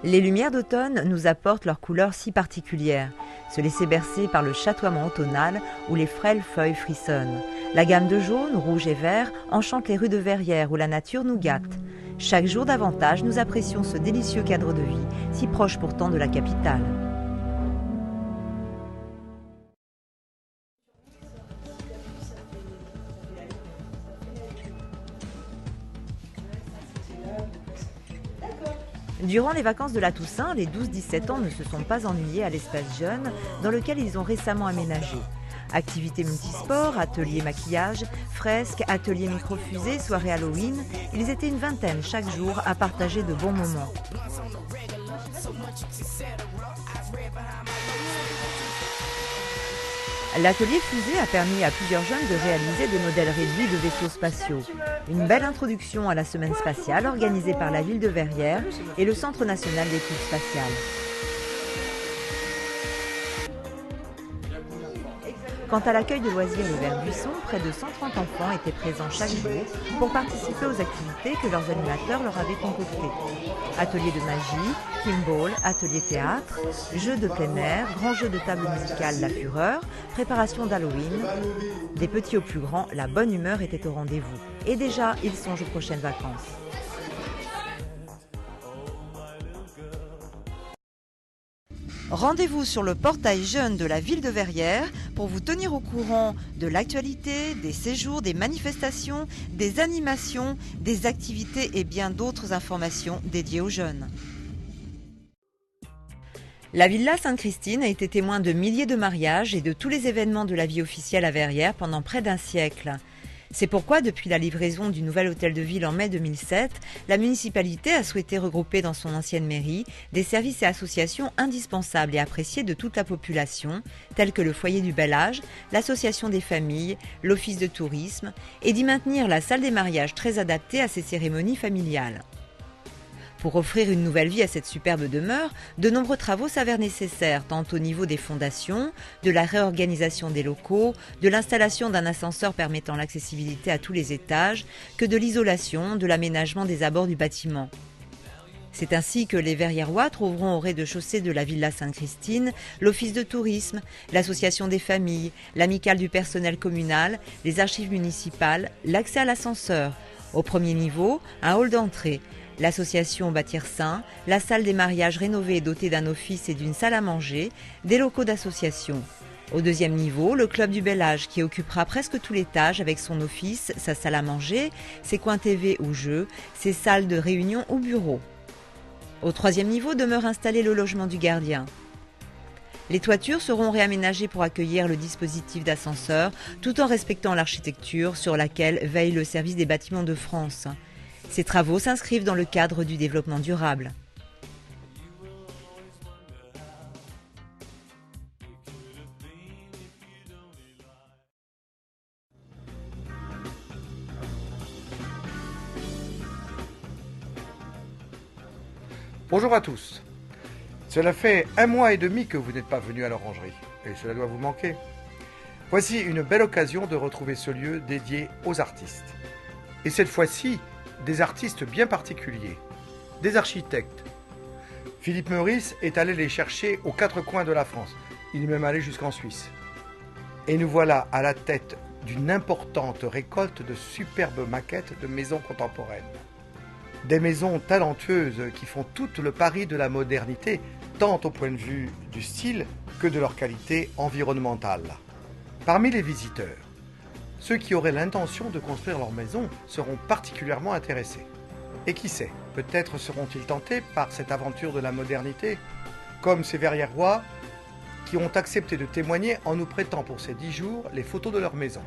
Les lumières d'automne nous apportent leurs couleurs si particulières. Se laisser bercer par le chatoiement automnal où les frêles feuilles frissonnent. La gamme de jaune, rouge et vert enchante les rues de Verrières où la nature nous gâte. Chaque jour davantage, nous apprécions ce délicieux cadre de vie, si proche pourtant de la capitale. Durant les vacances de la Toussaint, les 12-17 ans ne se sont pas ennuyés à l'espace jeune, dans lequel ils ont récemment aménagé. Activités multisports, ateliers maquillage, fresques, ateliers micro-fusées, soirées Halloween, ils étaient une vingtaine chaque jour à partager de bons moments. L'atelier fusée a permis à plusieurs jeunes de réaliser des modèles réduits de vaisseaux spatiaux. Une belle introduction à la semaine spatiale organisée par la ville de Verrières et le Centre national d'études spatiales. Quant à l'accueil de loisirs et Vert-Buisson, près de 130 enfants étaient présents chaque jour pour participer aux activités que leurs animateurs leur avaient concoctées. Ateliers de magie, pinball, ateliers théâtre, jeux de plein air, grand jeu de table musicale La Fureur, préparation d'Halloween. Des petits aux plus grands, la bonne humeur était au rendez-vous. Et déjà, ils songent aux prochaines vacances. Rendez-vous sur le portail jeune de la ville de Verrières pour vous tenir au courant de l'actualité, des séjours, des manifestations, des animations, des activités et bien d'autres informations dédiées aux jeunes. La Villa Sainte-Christine a été témoin de milliers de mariages et de tous les événements de la vie officielle à Verrières pendant près d'un siècle. C'est pourquoi, depuis la livraison du nouvel hôtel de ville en mai 2007, la municipalité a souhaité regrouper dans son ancienne mairie des services et associations indispensables et appréciés de toute la population, tels que le foyer du bel âge, l'association des familles, l'office de tourisme, et d'y maintenir la salle des mariages très adaptée à ces cérémonies familiales. Pour offrir une nouvelle vie à cette superbe demeure, de nombreux travaux s'avèrent nécessaires, tant au niveau des fondations, de la réorganisation des locaux, de l'installation d'un ascenseur permettant l'accessibilité à tous les étages, que de l'isolation, de l'aménagement des abords du bâtiment. C'est ainsi que les Verriérois trouveront au rez-de-chaussée de la Villa Sainte-Christine l'office de tourisme, l'association des familles, l'amicale du personnel communal, les archives municipales, l'accès à l'ascenseur. Au premier niveau, un hall d'entrée, l'association Bâtir Saint, la salle des mariages rénovée et dotée d'un office et d'une salle à manger, des locaux d'association. Au deuxième niveau, le club du bel âge qui occupera presque tout l'étage avec son office, sa salle à manger, ses coins TV ou jeux, ses salles de réunion ou bureaux. Au troisième niveau demeure installé le logement du gardien. Les toitures seront réaménagées pour accueillir le dispositif d'ascenseur tout en respectant l'architecture sur laquelle veille le service des bâtiments de France. Ces travaux s'inscrivent dans le cadre du développement durable. Bonjour à tous. Cela fait 1 mois et demi que vous n'êtes pas venu à l'Orangerie, et cela doit vous manquer. Voici une belle occasion de retrouver ce lieu dédié aux artistes. Et cette fois-ci, des artistes bien particuliers, des architectes. Philippe Meurice est allé les chercher aux 4 coins de la France. Il est même allé jusqu'en Suisse. Et nous voilà à la tête d'une importante récolte de superbes maquettes de maisons contemporaines. Des maisons talentueuses qui font tout le pari de la modernité, tant au point de vue du style que de leur qualité environnementale. Parmi les visiteurs, ceux qui auraient l'intention de construire leur maison seront particulièrement intéressés. Et qui sait, peut-être seront-ils tentés par cette aventure de la modernité, comme ces Verriérois qui ont accepté de témoigner en nous prêtant pour ces 10 jours les photos de leur maison.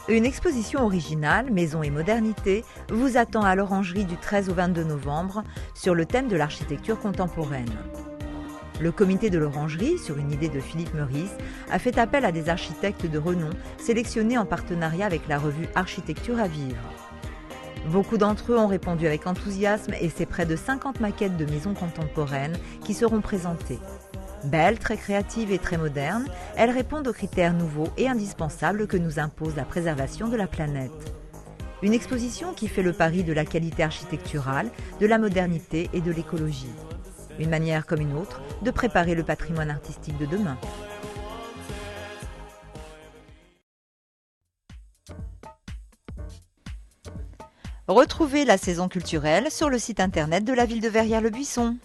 Une exposition originale, Maison et modernité, vous attend à l'Orangerie du 13 au 22 novembre sur le thème de l'architecture contemporaine. Le comité de l'Orangerie, sur une idée de Philippe Meurice, a fait appel à des architectes de renom sélectionnés en partenariat avec la revue Architecture à vivre. Beaucoup d'entre eux ont répondu avec enthousiasme et c'est près de 50 maquettes de maisons contemporaines qui seront présentées. Belles, très créatives et très modernes, elles répondent aux critères nouveaux et indispensables que nous impose la préservation de la planète. Une exposition qui fait le pari de la qualité architecturale, de la modernité et de l'écologie. Une manière comme une autre de préparer le patrimoine artistique de demain. Retrouvez la saison culturelle sur le site internet de la ville de Verrières-le-Buisson.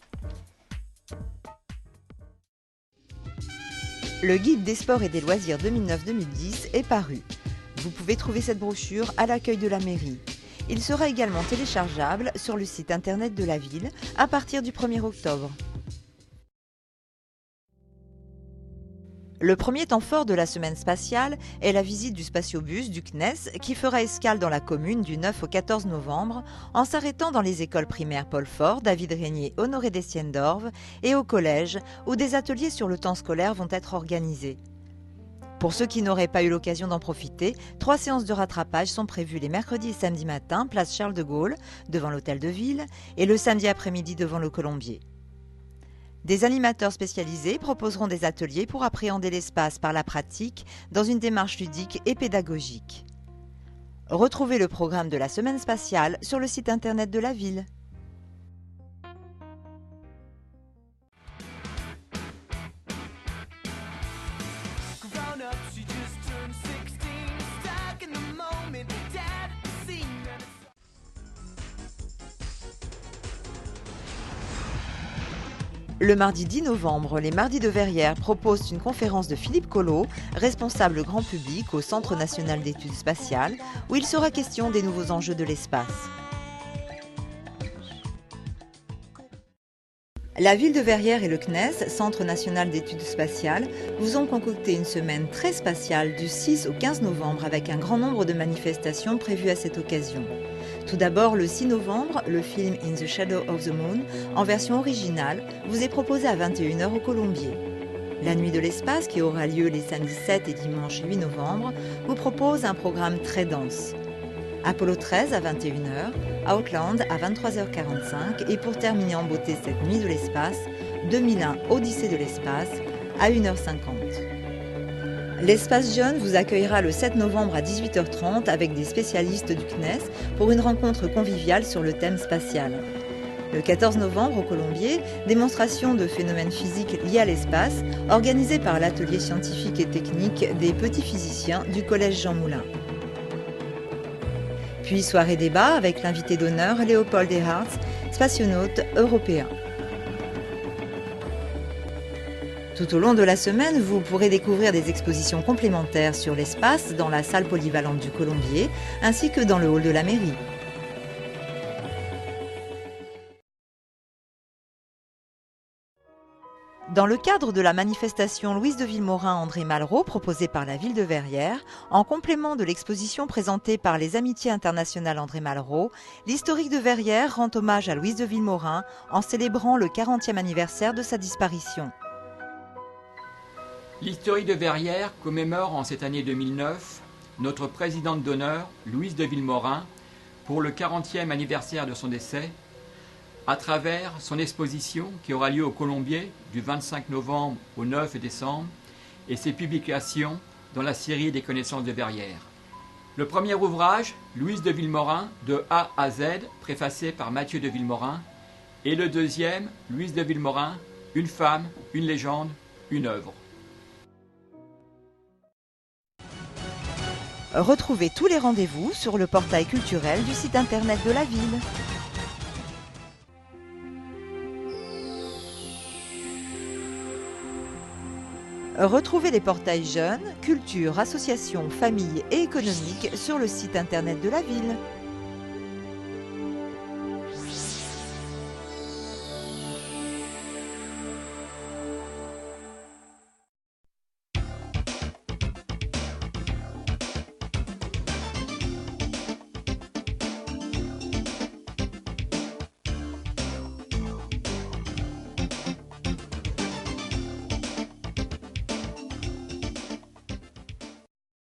Le guide des sports et des loisirs 2009-2010 est paru. Vous pouvez trouver cette brochure à l'accueil de la mairie. Il sera également téléchargeable sur le site internet de la ville à partir du 1er octobre. Le premier temps fort de la semaine spatiale est la visite du spatiobus du CNES qui fera escale dans la commune du 9 au 14 novembre en s'arrêtant dans les écoles primaires Paul Fort, David Régnier, Honoré d'Estienne-d'Orve et au collège où des ateliers sur le temps scolaire vont être organisés. Pour ceux qui n'auraient pas eu l'occasion d'en profiter, 3 séances de rattrapage sont prévues les mercredis et samedis matin, place Charles de Gaulle, devant l'hôtel de ville, et le samedi après-midi devant le Colombier. Des animateurs spécialisés proposeront des ateliers pour appréhender l'espace par la pratique dans une démarche ludique et pédagogique. Retrouvez le programme de la semaine spatiale sur le site internet de la ville. Le mardi 10 novembre, les Mardis de Verrières proposent une conférence de Philippe Collot, responsable grand public au Centre national d'études spatiales, où il sera question des nouveaux enjeux de l'espace. La ville de Verrières et le CNES, Centre national d'études spatiales, vous ont concocté une semaine très spatiale du 6 au 15 novembre avec un grand nombre de manifestations prévues à cette occasion. Tout d'abord, le 6 novembre, le film In the Shadow of the Moon, en version originale, vous est proposé à 21 h au Colombier. La Nuit de l'espace, qui aura lieu les samedis 7 et dimanche 8 novembre, vous propose un programme très dense. Apollo 13 à 21 h, Outland à 23h45 et pour terminer en beauté cette Nuit de l'espace, 2001 Odyssée de l'espace à 1h50. L'Espace Jeune vous accueillera le 7 novembre à 18h30 avec des spécialistes du CNES pour une rencontre conviviale sur le thème spatial. Le 14 novembre au Colombier, démonstration de phénomènes physiques liés à l'espace organisée par l'atelier scientifique et technique des petits physiciens du collège Jean Moulin. Puis soirée débat avec l'invité d'honneur Léopold Erhardt, spationaute européen. Tout au long de la semaine, vous pourrez découvrir des expositions complémentaires sur l'espace dans la salle polyvalente du Colombier ainsi que dans le hall de la mairie. Dans le cadre de la manifestation Louise de Villemorin-André Malraux proposée par la ville de Verrières, en complément de l'exposition présentée par les Amitiés internationales André Malraux, l'historique de Verrières rend hommage à Louise de Villemorin en célébrant le 40e anniversaire de sa disparition. L'historique de Verrières commémore en cette année 2009 notre présidente d'honneur, Louise de Villemorin, pour le 40e anniversaire de son décès, à travers son exposition qui aura lieu au Colombier du 25 novembre au 9 décembre et ses publications dans la série des connaissances de Verrières. Le premier ouvrage, Louise de Villemorin, de A à Z, préfacé par Mathieu de Villemorin, et le deuxième, Louise de Villemorin, une femme, une légende, une œuvre. Retrouvez tous les rendez-vous sur le portail culturel du site internet de la ville. Retrouvez les portails jeunes, culture, associations, famille et économique sur le site internet de la ville.